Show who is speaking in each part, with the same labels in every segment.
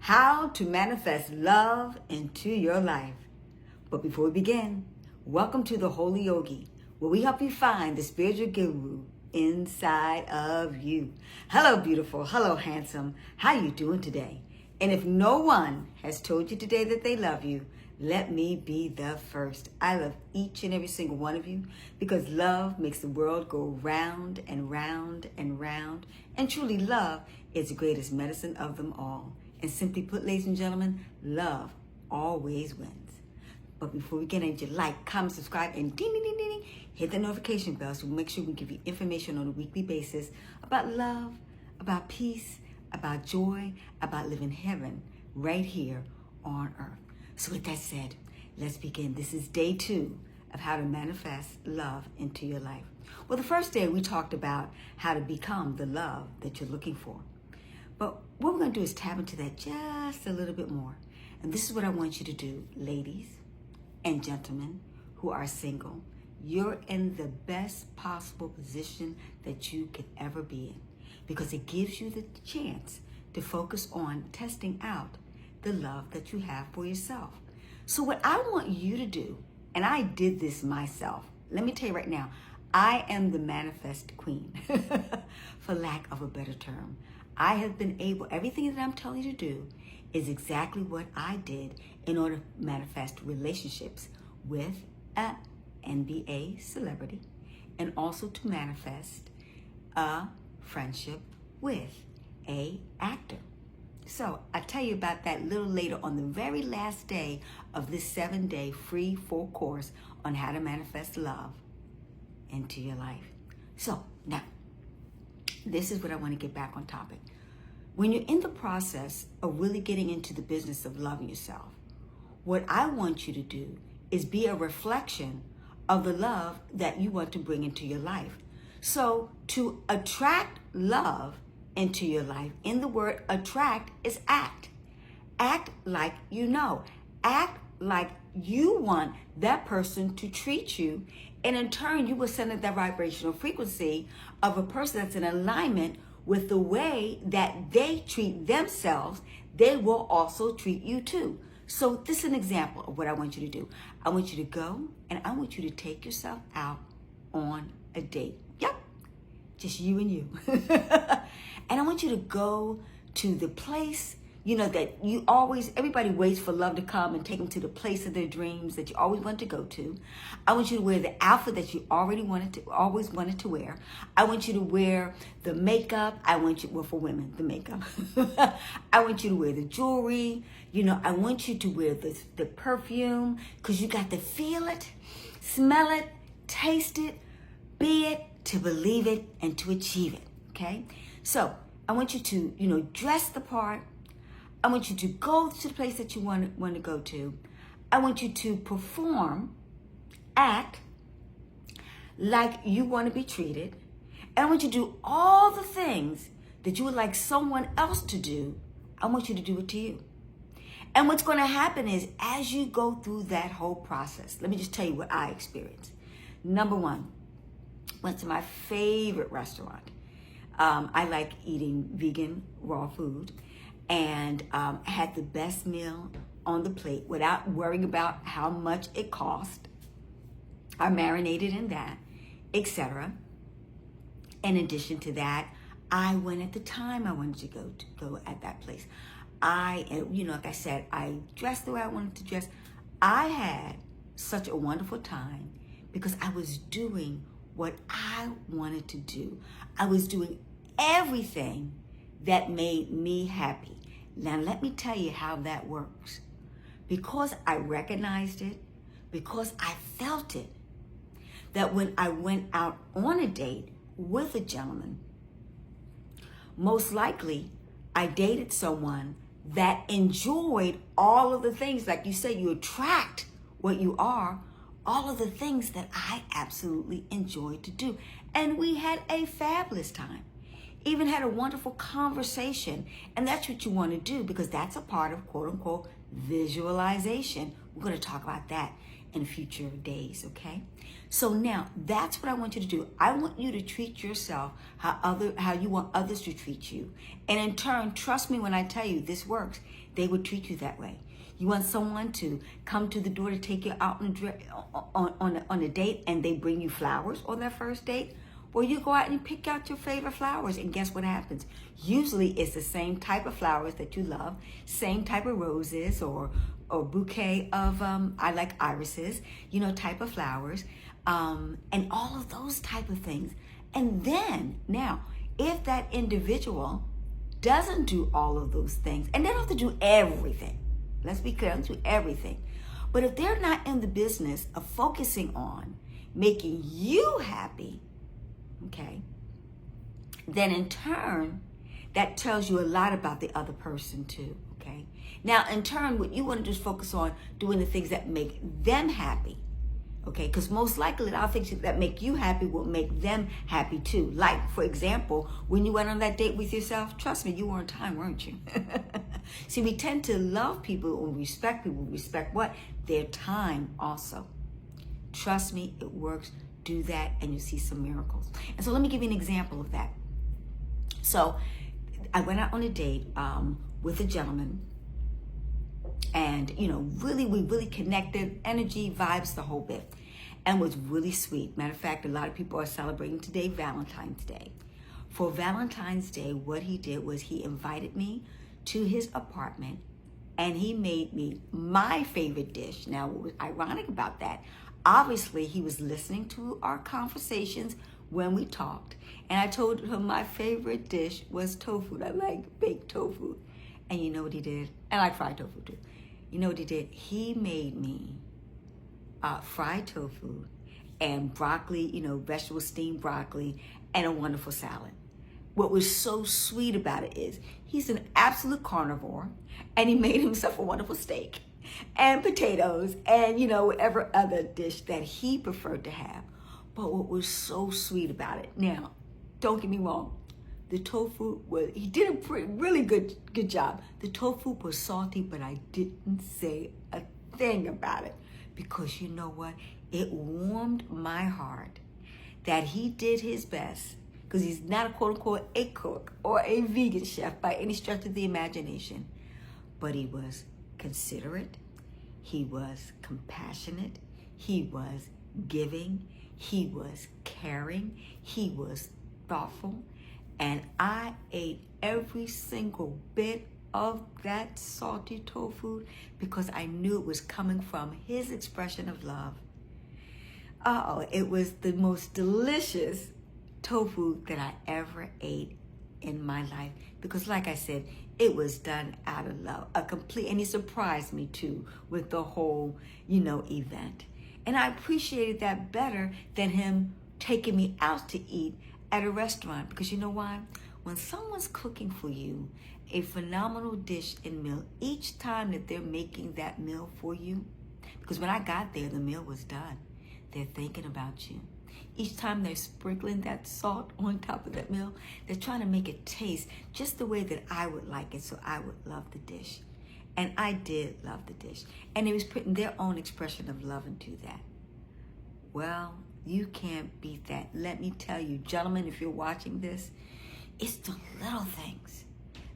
Speaker 1: how to manifest love into your life. But before we begin, welcome to the Holy Yogi, where we help you find the spiritual guru inside of you. Hello, beautiful. Hello, handsome. How you doing today? And if no one has told you today that they love you, let me be the first. I love each and every single one of you because love makes the world go round and round and round. And truly, love is the greatest medicine of them all. And simply put, ladies and gentlemen, love always wins. But before we get into, like, comment, subscribe, and ding, ding, ding, ding, ding, hit the notification bell so we make sure we give you information on a weekly basis about love, about peace, about joy, about living heaven right here on earth. So with that said, let's begin. This is day 2 of how to manifest love into your life. Well, the first day we talked about how to become the love that you're looking for. But what we're going to do is tap into that just a little bit more. And this is what I want you to do, ladies and gentlemen who are single. You're in the best possible position that you could ever be in because it gives you the chance to focus on testing out the love that you have for yourself. So what I want you to do, and I did this myself, let me tell you right now, I am the manifest queen, for lack of a better term. I have been able, everything that I'm telling you to do is exactly what I did in order to manifest relationships with an NBA celebrity and also to manifest a friendship with an actor. So I'll tell you about that a little later on the very last day of this 7-day free full course on how to manifest love into your life. So now, this is what I want to get back on topic. When you're in the process of really getting into the business of loving yourself, what I want you to do is be a reflection of the love that you want to bring into your life. So to attract love into your life, in the word attract is act. Act like you know. Act like you want that person to treat you. And in turn, you will send that vibrational frequency of a person that's in alignment with the way that they treat themselves. They will also treat you too. So this is an example of what I want you to do. I want you to go and I want you to take yourself out on a date. Yep, just you and you. And I want you to go to the place, you know, that you always, everybody waits for love to come and take them to the place of their dreams that you always want to go to. I want you to wear the outfit that you always wanted to wear. I want you to wear the makeup. I want you, well, for women, the makeup. I want you to wear the jewelry. You know, I want you to wear the perfume because you got to feel it, smell it, taste it, be it, to believe it, and to achieve it, okay? So I want you to, you know, dress the part. I want you to go to the place that you want to go to. I want you to perform, act like you want to be treated. And I want you to do all the things that you would like someone else to do. I want you to do it to you. And what's going to happen is as you go through that whole process, let me just tell you what I experienced. Number 1, went to my favorite restaurant. I like eating vegan raw food and had the best meal on the plate without worrying about how much it cost. I marinated in that, etc. In addition to that, I went at the time I wanted to go at that place. You know, like I said, I dressed the way I wanted to dress. I had such a wonderful time because I was doing what I wanted to do. I was doing everything that made me happy. Now, let me tell you how that works. Because I recognized it, because I felt it, that when I went out on a date with a gentleman, most likely I dated someone that enjoyed all of the things, like you said, you attract what you are, all of the things that I absolutely enjoyed to do. And we had a fabulous time. Even had a wonderful conversation. And that's what you want to do because that's a part of quote unquote visualization. We're going to talk about that in future days, okay? So now that's what I want you to do. I want you to treat yourself how you want others to treat you. And in turn, trust me when I tell you this works, they would treat you that way. You want someone to come to the door to take you out on a date and they bring you flowers on that first date? Well, you go out and pick out your favorite flowers, and guess what happens? Usually it's the same type of flowers that you love, same type of roses or bouquet of, I like irises, type of flowers, and all of those type of things. And then, now, if that individual doesn't do all of those things, and they don't have to do everything, let's be clear, don't do everything, but if they're not in the business of focusing on making you happy, okay, then in turn, that tells you a lot about the other person too, okay? Now, in turn, what you want to do is focus on doing the things that make them happy, okay? Because most likely, our things that make you happy will make them happy too. Like, for example, when you went on that date with yourself, trust me, you were on time, weren't you? See, we tend to love people and respect people. Respect what? Their time also. Trust me, it works. Do that and you see some miracles. And so let me give you an example of that. So I went out on a date with a gentleman, and we really connected, energy, vibes, the whole bit, and was really sweet. Matter of fact, a lot of people are celebrating today Valentine's Day. For Valentine's Day, what he did was he invited me to his apartment and he made me my favorite dish. Now, what was ironic about that, obviously, he was listening to our conversations when we talked. And I told him my favorite dish was tofu. I like baked tofu. And you know what he did? I like fried tofu too. You know what he did? He made me fried tofu and broccoli, vegetable steamed broccoli, and a wonderful salad. What was so sweet about it is he's an absolute carnivore, and he made himself a wonderful steak and potatoes and, whatever other dish that he preferred to have. But what was so sweet about it, now, don't get me wrong, the tofu he did a really good job. The tofu was salty, but I didn't say a thing about it because you know what? It warmed my heart that he did his best, because he's not a quote-unquote a cook or a vegan chef by any stretch of the imagination, but he was considerate, he was compassionate, he was giving, he was caring, he was thoughtful, and I ate every single bit of that salty tofu because I knew it was coming from his expression of love. Oh, it was the most delicious tofu that I ever ate in my life because, like I said, it was done out of love, and he surprised me too with the whole, event. And I appreciated that better than him taking me out to eat at a restaurant, because you know why? When someone's cooking for you a phenomenal dish and meal, each time that they're making that meal for you, because when I got there, the meal was done. They're thinking about you. Each time they're sprinkling that salt on top of that meal, they're trying to make it taste just the way that I would like it, so I would love the dish. And I did love the dish. And it was putting their own expression of love into that. Well, you can't beat that. Let me tell you, gentlemen, if you're watching this, it's the little things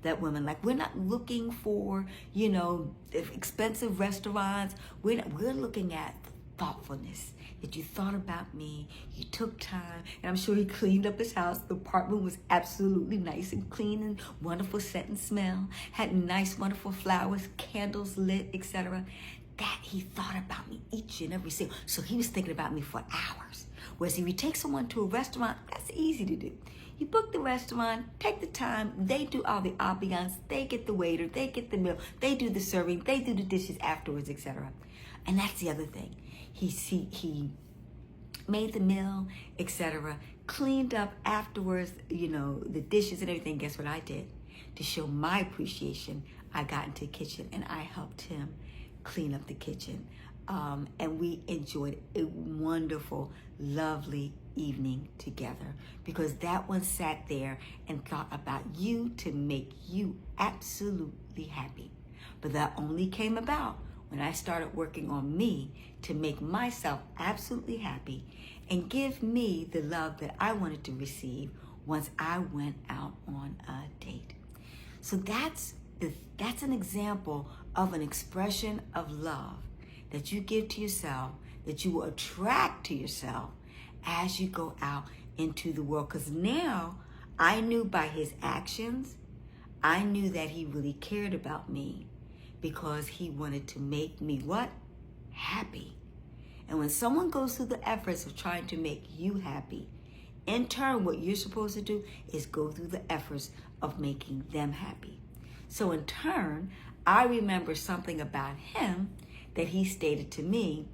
Speaker 1: that women like. We're not looking for, expensive restaurants. We're looking at thoughtfulness, that you thought about me, you took time, and I'm sure he cleaned up his house. The apartment was absolutely nice and clean and wonderful scent and smell, had nice, wonderful flowers, candles lit, etc. That he thought about me each and every single. So he was thinking about me for hours. Whereas if you take someone to a restaurant, that's easy to do. You book the restaurant, take the time, they do all the ambiance, they get the waiter, they get the meal, they do the serving, they do the dishes afterwards, etc. And that's the other thing. He made the meal, etc., cleaned up afterwards, the dishes and everything. Guess what I did? To show my appreciation, I got into the kitchen and I helped him clean up the kitchen. And we enjoyed a wonderful, lovely evening together, because that one sat there and thought about you to make you absolutely happy. But that only came about when I started working on me to make myself absolutely happy and give me the love that I wanted to receive once I went out on a date. So that's an example of an expression of love that you give to yourself, that you will attract to yourself as you go out into the world. Because now I knew by his actions, I knew that he really cared about me because he wanted to make me what? Happy. And when someone goes through the efforts of trying to make you happy, in turn, what you're supposed to do is go through the efforts of making them happy. So in turn, I remember something about him that he stated to me,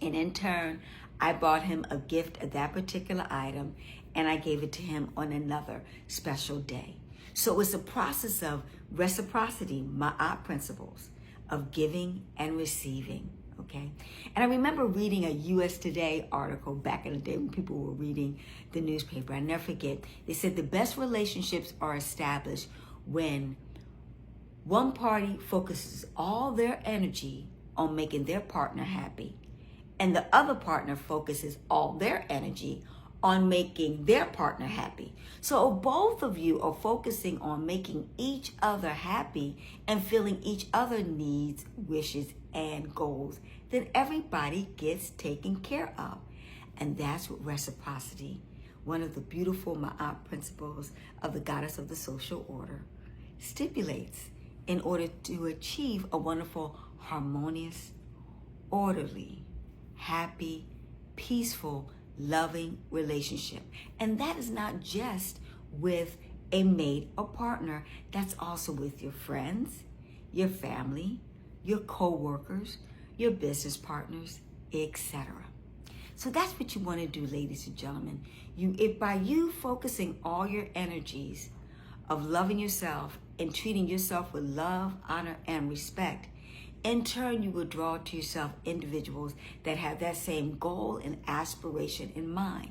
Speaker 1: and in turn, I bought him a gift of that particular item, and I gave it to him on another special day. So it's a process of reciprocity, Ma'at principles, of giving and receiving, okay? And I remember reading a U.S. Today article back in the day when people were reading the newspaper. I never forget. They said the best relationships are established when one party focuses all their energy on making their partner happy, and the other partner focuses all their energy on making their partner happy. So both of you are focusing on making each other happy and filling each other's needs, wishes, and goals. Then everybody gets taken care of. And that's what reciprocity, one of the beautiful Ma'at principles of the goddess of the social order, stipulates in order to achieve a wonderful, harmonious, orderly, happy, peaceful, loving relationship. And that is not just with a mate or partner. That's also with your friends, your family, your co-workers, your business partners, etc. So that's what you want to do, ladies and gentlemen. If by you focusing all your energies of loving yourself and treating yourself with love, honor, and respect, in turn, you will draw to yourself individuals that have that same goal and aspiration in mind.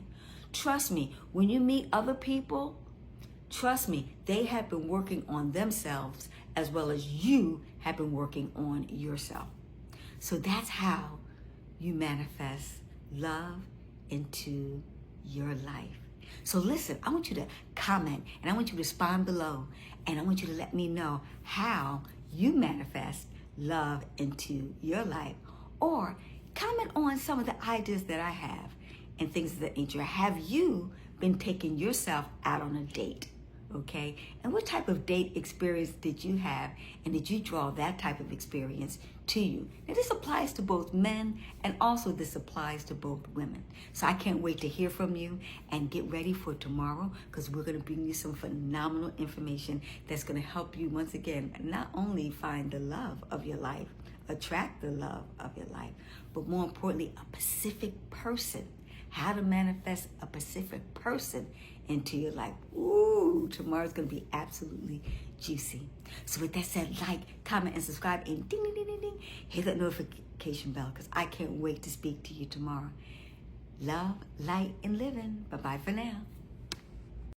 Speaker 1: Trust me, when you meet other people, trust me, they have been working on themselves as well as you have been working on yourself. So that's how you manifest love into your life. So listen, I want you to comment and I want you to respond below, and I want you to let me know how you manifest love into your life, or comment on some of the ideas that I have and things of that nature. Have you been taking yourself out on a date? Okay, and what type of date experience did you have, and did you draw that type of experience to you? Now this applies to both men, and also this applies to both women. So I can't wait to hear from you, and get ready for tomorrow, because we're going to bring you some phenomenal information that's going to help you once again not only find the love of your life, attract the love of your life, but more importantly, a Pacific person. How to manifest a Pacific person into your life. Ooh, tomorrow's going to be absolutely juicy. So with that said, like, comment, and subscribe, and ding, ding, ding, ding, ding, hit that notification bell, because I can't wait to speak to you tomorrow. Love, light, and living. Bye-bye for now.